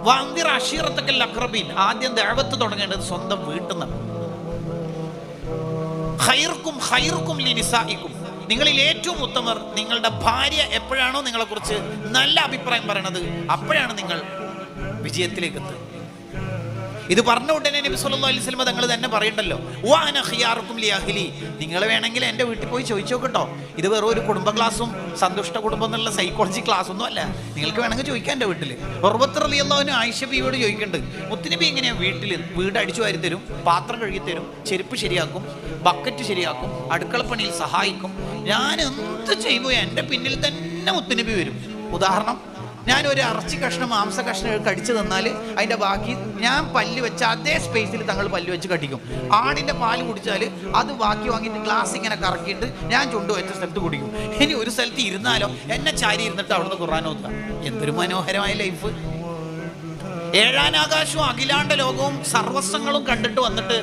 വഅൻദിർ അശീറത്തക്കൽ അഖ്റബീൻ. ആദ്യം ദഅവത്ത് തുടങ്ങേണ്ടത് സ്വന്തം വീട്ടിൽ നിന്നാണ്. ഖൈറുക്കും ഖൈറുക്കും ലിനിസാഇക്കും. നിങ്ങളിൽ ഏറ്റവും ഉത്തമർ നിങ്ങളുടെ ഭാര്യ എപ്പോഴാണോ നിങ്ങളെക്കുറിച്ച് നല്ല അഭിപ്രായം പറയണത് അപ്പോഴാണ് നിങ്ങൾ വിജയത്തിലേക്ക് എത്തുക. ഇത് പറഞ്ഞ ഉടനെ നബി സല്ലല്ലാഹു അലൈഹി വസല്ലം തങ്ങൾ തന്നെ പറയണ്ടല്ലോ, വഅന ഖിയാറുക്കും ലി അഹ്ലി. നിങ്ങൾ വേണമെങ്കിൽ എൻ്റെ വീട്ടിൽ പോയി ചോദിച്ചു നോക്കട്ടോ. ഇത് വെറും ഒരു കുടുംബ ക്ലാസ്സും സന്തുഷ്ട കുടുംബം എന്നുള്ള സൈക്കോളജി ക്ലാസ് ഒന്നും അല്ല. നിങ്ങൾക്ക് വേണമെങ്കിൽ ചോദിക്കാം എൻ്റെ വീട്ടിൽ. ഉർവത്ത് റളിയല്ലാഹു അൻഹു ആയിഷ ബീവിയോട് ചോദിക്കുന്നുണ്ട്, മുത്തുനബി എങ്ങനെയാണ് വീട് അടിച്ചു വാരി തരും, പാത്രം കഴുകി തരും, ചെരുപ്പ് ശരിയാക്കും, ബക്കറ്റ് ശരിയാക്കും, അടുക്കളപ്പണിയിൽ സഹായിക്കും. ഞാൻ എന്ത് ചെയ്യുമ്പോൾ എൻ്റെ പിന്നിൽ തന്നെ മുത്തുനബി വരും. ഉദാഹരണം, ഞാനൊരു ഇറച്ചി കഷ്ണം മാംസ കഷ്ണം കടിച്ചു തന്നാൽ അതിൻ്റെ ബാക്കി ഞാൻ പല്ല് വെച്ച അതേ സ്പേസിൽ തങ്ങൾ പല്ല് വെച്ച് കടിക്കും. ആടിൻ്റെ പാല് കുടിച്ചാൽ അത് ബാക്കി വാങ്ങിയിട്ട് ഗ്ലാസ് ഇങ്ങനെ കറക്കിയിട്ട് ഞാൻ ചുണ്ടു വെച്ച സ്ഥലത്ത് കുടിക്കും. ഇനി ഒരു സ്ഥലത്ത് ഇരുന്നാലോ എന്നെ ചാരി ഇരുന്നിട്ട് അവിടുന്ന് ഖുർആൻ ഓതുക. എന്തൊരു മനോഹരമായ ലൈഫ്. ഏഴാനാകാശവും അഖിലാണ്ട ലോകവും സർവസ്വങ്ങളും കണ്ടിട്ട് വന്നിട്ട്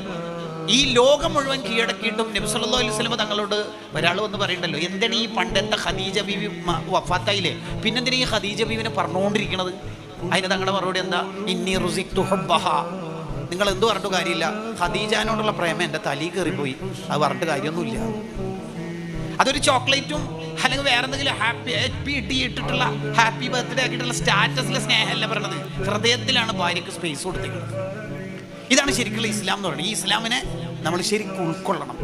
ഈ ലോകം മുഴുവൻ കീഴടക്കിയിട്ടും നബി സല്ലല്ലാഹു അലൈഹി വസല്ലം തങ്ങളോട് ഒരാൾ വന്ന് പറയണ്ടല്ലോ, എന്താണ് ഈ പണ്ടത്തെ ഖദീജ ബീവി വഫാത്തായില്ലേ, പിന്നെന്തിനാ ഈ ഖദീജ ബീവിനെ പറഞ്ഞുകൊണ്ടിരിക്കണത്? അതിന് തങ്ങളുടെ മറുപടി എന്താ? ഇന്നി റുസിഖ്തു ഹുബ്ബഹ. നിങ്ങൾ എന്ത് പറഞ്ഞിട്ട് കാര്യമില്ല, ഖദീജാനോടുള്ള പ്രേമം എൻ്റെ തലയിൽ കയറിപ്പോയി, അത് പറഞ്ഞിട്ട് കാര്യമൊന്നുമില്ല. അതൊരു ചോക്ലേറ്റും അല്ലെങ്കിൽ വേറെ എന്തെങ്കിലും ഹാപ്പി ഇട്ടിട്ടുള്ള ഹാപ്പി ബർത്ത്ഡേ ആക്കിയിട്ടുള്ള സ്റ്റാറ്റസിലെ സ്നേഹമല്ല പറയണത്. ഹൃദയത്തിലാണ് ഭാര്യയ്ക്ക് സ്പേസ് കൊടുത്തിരിക്കുന്നത്. ഇതാണ് ശരിക്കുള്ള ഇസ്ലാം എന്ന് പറയുന്നത്. ഈ ഇസ്ലാമിനെ നമ്മൾ ശരിക്കും ഉൾക്കൊള്ളണം.